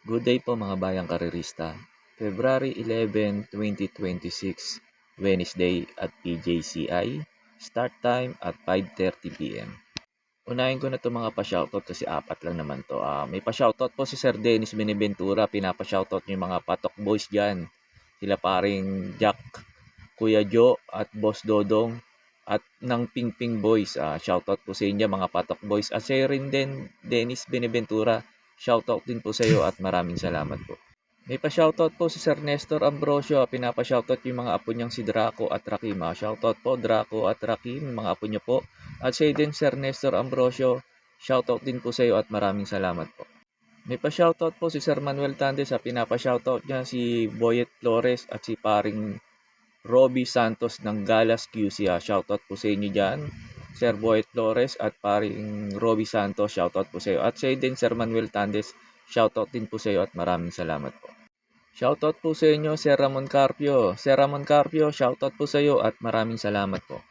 Good day po mga bayang karerista. February 11, 2026, Wednesday at PJCI. Start time at 5:30 PM. Unahin ko na ito mga pa-shoutout kasi apat lang naman to. May pa-shoutout po si Sir Dennis Beneventura. Pinapa-shoutout niyo yung mga patok boys dyan. Sila paring Jack, Kuya Joe at Boss Dodong at ng Ping Ping Boys. Shoutout po sa inyo mga patok boys. At sa'yo rin din, Dennis Beneventura. Shoutout din po sa iyo at maraming salamat po. May pa-shoutout po si Sir Nestor Ambrosio. Pinapa-shoutout yung mga apo niyang si Draco at Rakim. Shoutout po Draco at Rakim, mga apo niyo po. At sa din Sir Nestor Ambrosio, shoutout din po sa iyo at maraming salamat po. May pa-shoutout po si Sir Manuel Tandes. Pinapa-shoutout niya si Boyet Flores at si paring Robbie Santos ng Galas QC. Shoutout po sa inyo dyan. Sir Boyet Flores at paring Robbie Santos, shoutout po sa iyo. At sa din Sir Manuel Tandes, shoutout din po sa iyo at maraming salamat po. Shoutout po sa inyo, Sir Ramon Carpio. Sir Ramon Carpio, shoutout po sa iyo at maraming salamat po.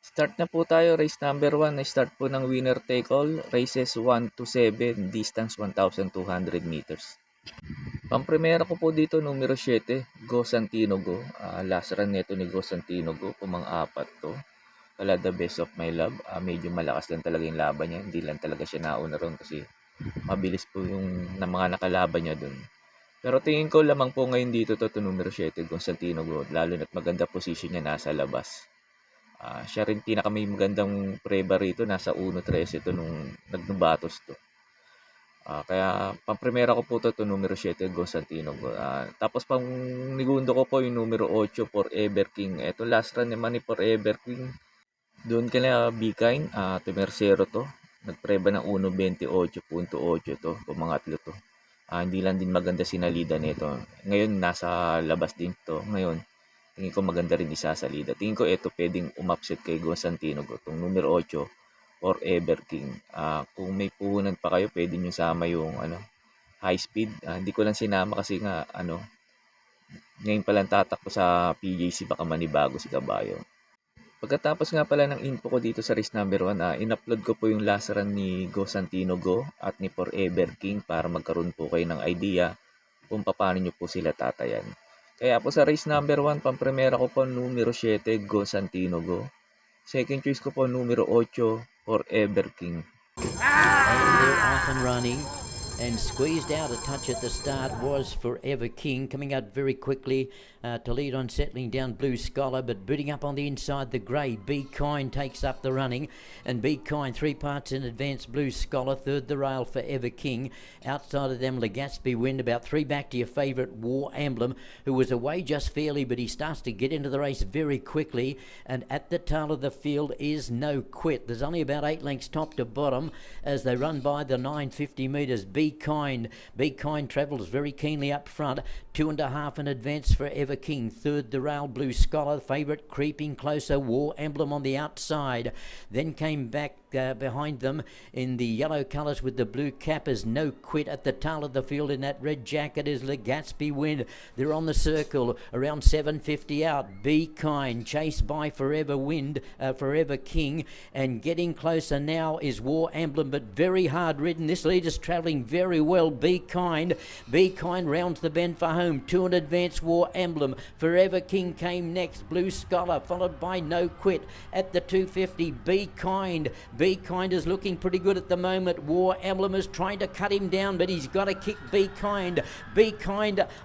Start na po tayo, race number 1. Na-start po ng winner take all, races 1 to 7, distance 1,200 meters. Pamprimera ko po dito, numero 7, Go Santino Go. Last run nito ni Go Santino Go, pumang-apat to. Wala the best of my love. Medyo malakas lang talaga yung laban niya. Hindi lang talaga siya nauna ron kasi mabilis po yung na mga nakalaban niya dun. Pero tingin ko lamang po ngayon dito to numero 7, Constantino Go. Lalo na't maganda position niya nasa labas. Siya rin pinaka may magandang preba rito. Nasa 1.13 ito nung nagnubatos to. Kaya pamprimera ko po to numero 7, Constantino Go. Tapos pang nigundo ko po yung numero 8, Forever King. Ito last run naman ni Forever King. Doon ka na Be Kind, Temersero to. Nagpreba ng 1.28.8 to, pumangatlo to. Hindi lang din maganda sinalida nito. Ngayon, nasa labas din to. Ngayon, tingin ko maganda rin isasalida. Tingin ko ito pwedeng umupset kay Constantino Go. Itong numero 8, Forever King. Kung may puhunan pa kayo, pwede nyo sama yung high speed. Hindi ko lang sinama kasi nga, ngayon palang tatakbo sa PJC, baka manibago si Kabayo. Pagkatapos nga pala ng info ko dito sa race number 1, in-upload ko po yung last run ni Go Santino Go at ni Forever King para magkaroon po kayo ng idea kung paano nyo po sila tatayan. Kaya po sa race number 1, pamprimera ko po numero 7, Go Santino Go. Second choice ko po numero 8, Forever King. And they're off and running. And squeezed out a touch at the start was Forever King, coming out very quickly to lead on, settling down Blue Scholar, but booting up on the inside the grey. Be Kind takes up the running, and Be Kind 3 parts in advance. Blue Scholar third the rail, Forever King. Outside of them, Legaspi Wind about 3 back to your favourite War Emblem, who was away just fairly, but he starts to get into the race very quickly. And at the tail of the field is No Quit. There's only about 8 lengths top to bottom as they run by the 950 metres. Be Kind travels very keenly up front, 2.5 in advance for Ever King. Third the rail, Blue Scholar, favourite creeping closer, War Emblem on the outside. Then came back behind them in the yellow colours with the blue cap is No Quit. At the tail of the field in that red jacket is Legaspi Wind. They're on the circle around 750 out. Be Kind chased by Forever King, and getting closer now is War Emblem, but very hard ridden. This leader's travelling very well. Be Kind rounds the bend for home. 2 in advance, War Emblem. Forever King came next. Blue Scholar followed by No Quit at the 250. Be Kind is looking pretty good at the moment. War Emblem is trying to cut him down, but he's got to kick Be Kind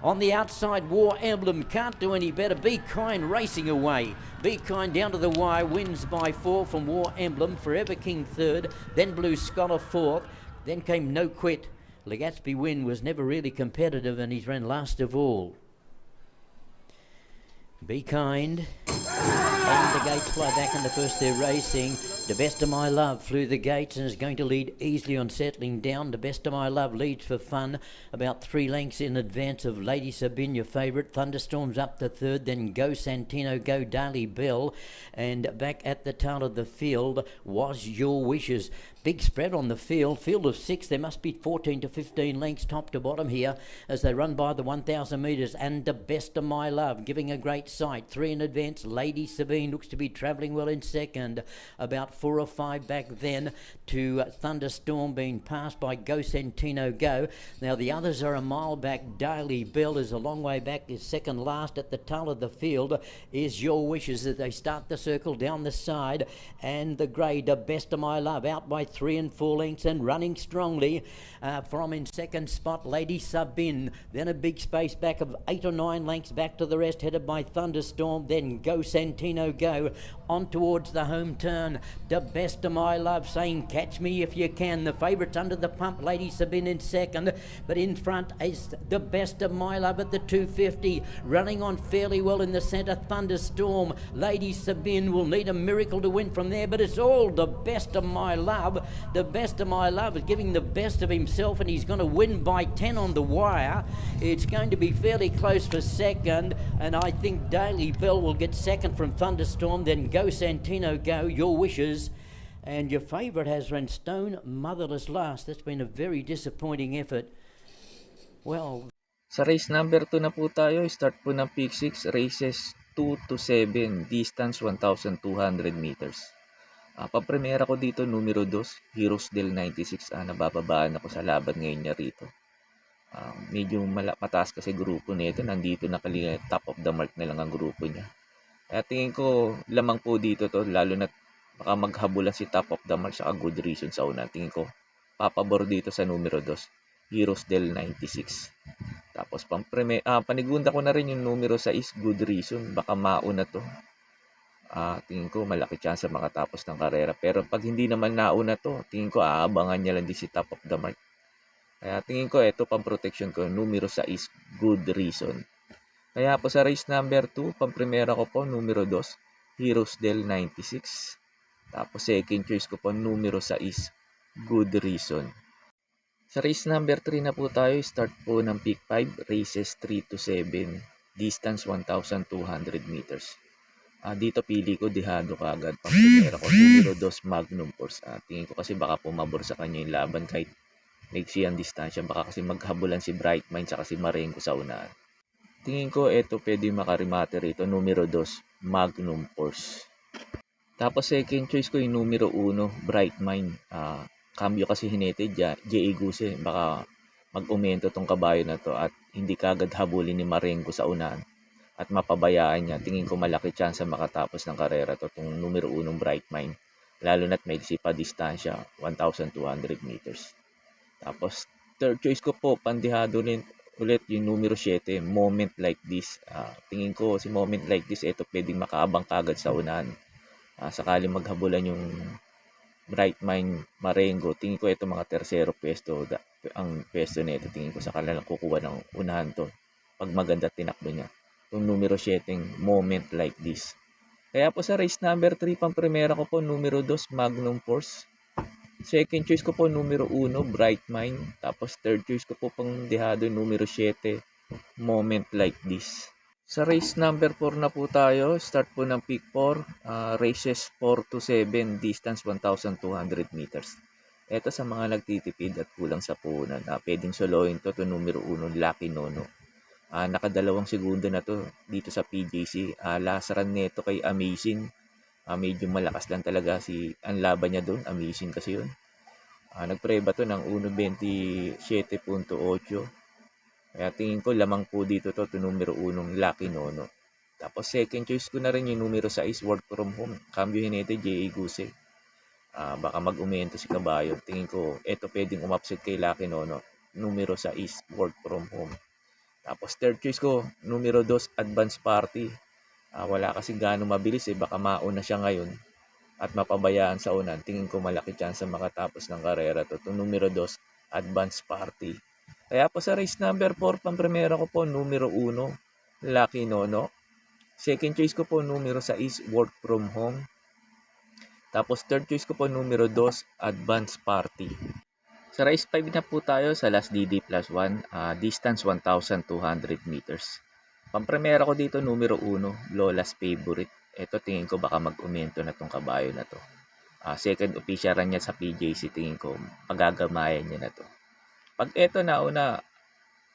on the outside. War Emblem can't do any better. Be Kind racing away. Be Kind down to the wire, wins by 4 from War Emblem. Forever King third, then Blue Scholar fourth, then came No Quit. Legaspi Wind was never really competitive, and he's ran last of all. Be Kind. And the gates fly back in the first. They're racing. The Best of My Love flew the gates and is going to lead easily on settling down. The Best of My Love leads for fun, about 3 lengths in advance of Lady Sabine, your favourite. Thunderstorms up to third, then Go Santino, Go Daily Bell, and back at the tail of the field was Your Wishes. Big spread on the field of 6. There must be 14 to 15 lengths top to bottom here as they run by the 1,000 metres. And The Best of My Love giving a great sight. 3 in advance, Lady Sabine. Green looks to be travelling well in second. About 4 or 5 back then to Thunderstorm, being passed by Go Centino Go. Now the others are a mile back. Daily Bell is a long way back, is second last. At the tail of the field is Your Wishes as they start the circle down the side. And the grey, The Best of My Love, out by 3 and 4 lengths and running strongly from in second spot Lady Sabine. Then a big space back of 8 or 9 lengths back to the rest, headed by Thunderstorm. Then Go Santino Go on towards the home turn. The Best of My Love saying catch me if you can. The favourites under the pump, Lady Sabine in second, but in front is The Best of My Love at the 250, running on fairly well in the centre. Thunderstorm, Lady Sabine will need a miracle to win from there, but it's all The Best of My Love. The Best of My Love is giving the best of himself, and he's going to win by 10 on the wire. It's going to be fairly close for second, and I think Daily Bell will get second from Thunderstorm, then Go Santino Go, Your Wishes, and your favourite has run Stone Motherless last. That's been a very disappointing effort. Well, Sa race number 2 na po tayo, start po ng Peak 6, races 2 to 7, distance 1,200 meters. Papremera ko dito, numero 2, Heroes del 96. Nabababaan ako sa laban ngayon niya rito. Medyo mataas kasi grupo nito, nandito nakalimutan, top of the mark na lang ang grupo niya. Kaya tingin ko, lamang po dito to, lalo na baka maghabulan si top of the mark sa Good Reason sa una. Tingin ko, papabor dito sa numero 2, Heroes del 96. Tapos panigunda ko na rin yung numero 6, Good Reason. Baka mauna to. Tingin ko malaki chance makatapos ng karera. Pero pag hindi naman nauna to, tingin ko aabangan niya lang din si top of the mark. Kaya tingin ko ito pang protection ko, numero 6, Good Reason. Kaya po sa race number 2, pang-primera ko po, numero 2, Heroes del 96. Tapos second choice ko po, numero 6, Good Reason. Sa race number 3 na po tayo, start po ng Peak 5, races 3 to 7, distance 1,200 meters. Dito pili ko dehado kagad. Pang-primera ko, numero 2, Magnum Force. Tingin ko kasi baka pumabor sa kanya yung laban kahit maiksi ang distansya. Baka kasi maghabulan si Bright Mind at si Marengo sa unahan. Tingin ko ito pwede makarimate rito, numero 2, Magnum Force. Tapos second choice ko yung numero 1, Bright Mind. Cambio kasi hinete, J.A. Guse. Baka mag-umento tong kabayo na to at hindi kagad habulin ni Marengo sa unahan at mapabayaan niya. Tingin ko malaki chance makatapos ng karera to itong numero 1 Bright Mind. Lalo na't may pa distansya, 1,200 meters. Tapos third choice ko po, pandihado ulit yung numero 7, Moment Like This. Tingin ko si Moment Like This, ito pwedeng makaabang kagad sa unahan. Sakali maghabulan yung Bright Mind, Marengo, tingin ko ito mga tersero pwesto, ang pwesto nito, tingin ko sa kanilang kukuha ng unahan to pag maganda tinakbo niya. Itong numero 7, Moment Like This. Kaya po sa race number 3, pang-primera ko po, numero 2, Magnum Force. Second choice ko po, numero 1, Bright Mind. Tapos third choice ko po pang dehado, numero 7, Moment Like This. Sa race number 4 na po tayo, start po ng Peak 4, races 4 to 7, distance 1,200 meters. Ito sa mga nagtitipid at kulang sa puhunan, pwedeng soloin to numero 1, Lucky Nono. Nakadalawang segundo na to dito sa PJC. Last run nito kay Amazing. Medyo malakas lang talaga ang laban niya doon. Amazing kasi yun. Nagpreba to ng 1.27.8. Kaya tingin ko lamang po dito to numero 1, Lucky Nono. Tapos second choice ko na rin yung numero 6, Work From Home. Cambio hinete, J.A. Guse. Baka mag-umento si kabayo. Tingin ko ito pwedeng umupset kay Lucky Nono. Numero 6, Work From Home. Tapos third choice ko, numero 2, Advance Party. Wala kasi gaano mabilis baka mauna siya ngayon at mapabayaan sa unan. Tingin ko malaki chance makatapos ng karera to. Numero 2, Advance Party. Kaya po sa race number 4, pang-primera ko po, numero 1, Lucky Nono. Second choice ko po, numero 6, Work From Home. Tapos third choice ko po, numero 2, Advance Party. Sa race 5 na po tayo sa Last DD plus 1, distance 1,200 meters. Pang-primera ko dito, numero 1, Lola's Favorite. Ito tingin ko baka mag-umento na tong kabayo na to. Second official run niya sa PJC, tingin ko magagamayan niya na to. Pag ito nauna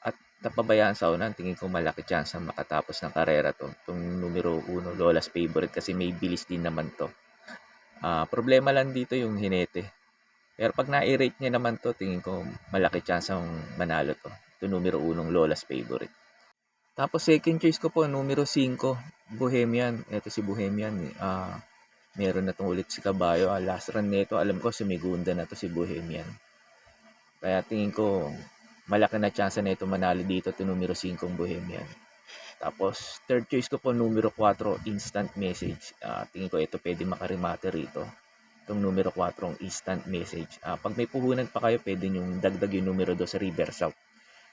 at napabayaan sa unan, tingin ko malaki chance ang makatapos ng karera to. Itong numero 1, Lola's Favorite, kasi may bilis din naman to. Problema lang dito yung hinete. Pero pag na-rate niya naman to, tingin ko malaki chance ang manalo to. Ito numero 1, Lola's Favorite. Tapos second choice ko po, numero 5, Bohemian. Ito si Bohemian. Meron na tong ulit si Caballo. Last run nito, alam ko sumigunda na to si Bohemian. Kaya tingin ko malaki na chance na ito manalo dito, ito numero 5, Bohemian. Tapos third choice ko po, numero 4, Instant Message. Tingin ko ito pwede makarimate rito. Itong numero 4, Instant Message. Pag may puhunan pa kayo, pwede nyong dagdag yung numero 2 sa River South.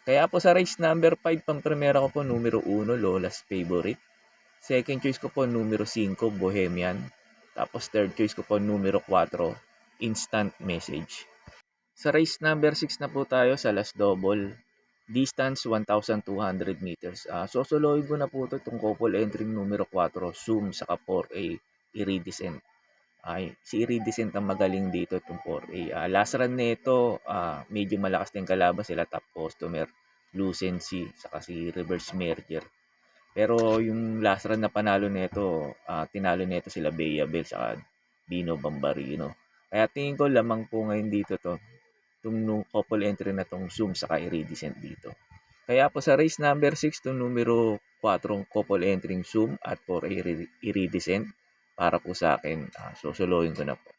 Kaya po sa race number 5, pang primera ko po, numero 1, Lola's Favorite. Second choice ko po, numero 5, Bohemian. Tapos third choice ko po, numero 4, Instant Message. Sa race number 6 na po tayo sa last double. Distance 1,200 meters. Sosolohin ko na po ito itong couple entry numero 4, Zoom, saka 4A, Iridescent. Si Iridescent ang magaling dito itong 4A. Last run nito, medyo malakas din kalaban sila, top customer, Lucency, saka si Reverse Merger. Pero yung last run na panalo nito, tinalo nito sila Bea Bell saka Bino Bambarino. Kaya tingin ko lamang po ngayon dito to, itong couple entry na tong Zoom saka Iridescent dito. Kaya po sa race number 6, itong numero 4 couple entry Zoom at 4 Iridescent, para po sa akin, susuluhin ko na po.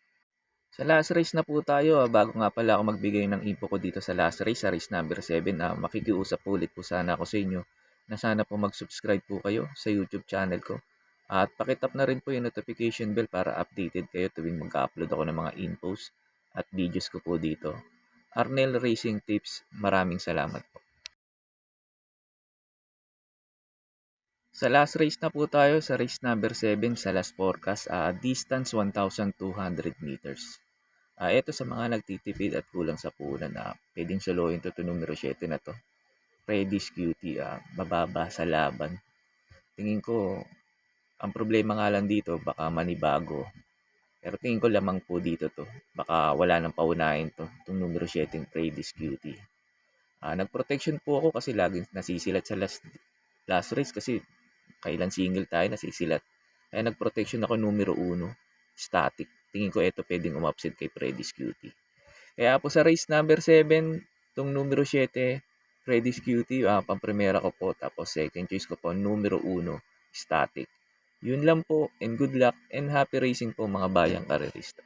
Sa last race na po tayo, bago nga pala ako magbigay ng info ko dito sa last race, sa race number 7, makikiusap ulit po sana ako sa inyo na sana po mag-subscribe po kayo sa YouTube channel ko. At pakitap na rin po yung notification bell para updated kayo tuwing mag-upload ako ng mga infos at videos ko po dito. Arnel Racing Tips, maraming salamat po. Sa last race na po tayo, sa race number 7, sa last forecast, distance 1,200 meters. Ito sa mga nagtitipid at kulang sa punan, pwedeng solohin to numero 7 na to. Reddish Cutie, mababa sa laban. Tingin ko, ang problema nga lang dito, baka manibago. Pero tingin ko lamang po dito to. Baka wala nang paunahin to, itong numero 7, Reddish Cutie. Nag-protection po ako kasi laging nasisilat sa last race kasi kailan single tayo nasisilat. Kaya nag-protection ako numero 1, static. Tingin ko ito pwedeng umabsent kay Freddy's Cutie. Kaya po sa race number 7, itong numero 7, Freddy's Cutie, pamprimera ko po. Tapos second choice ko po, numero 1, static. Yun lang po, and good luck and happy racing po mga bayang karerista.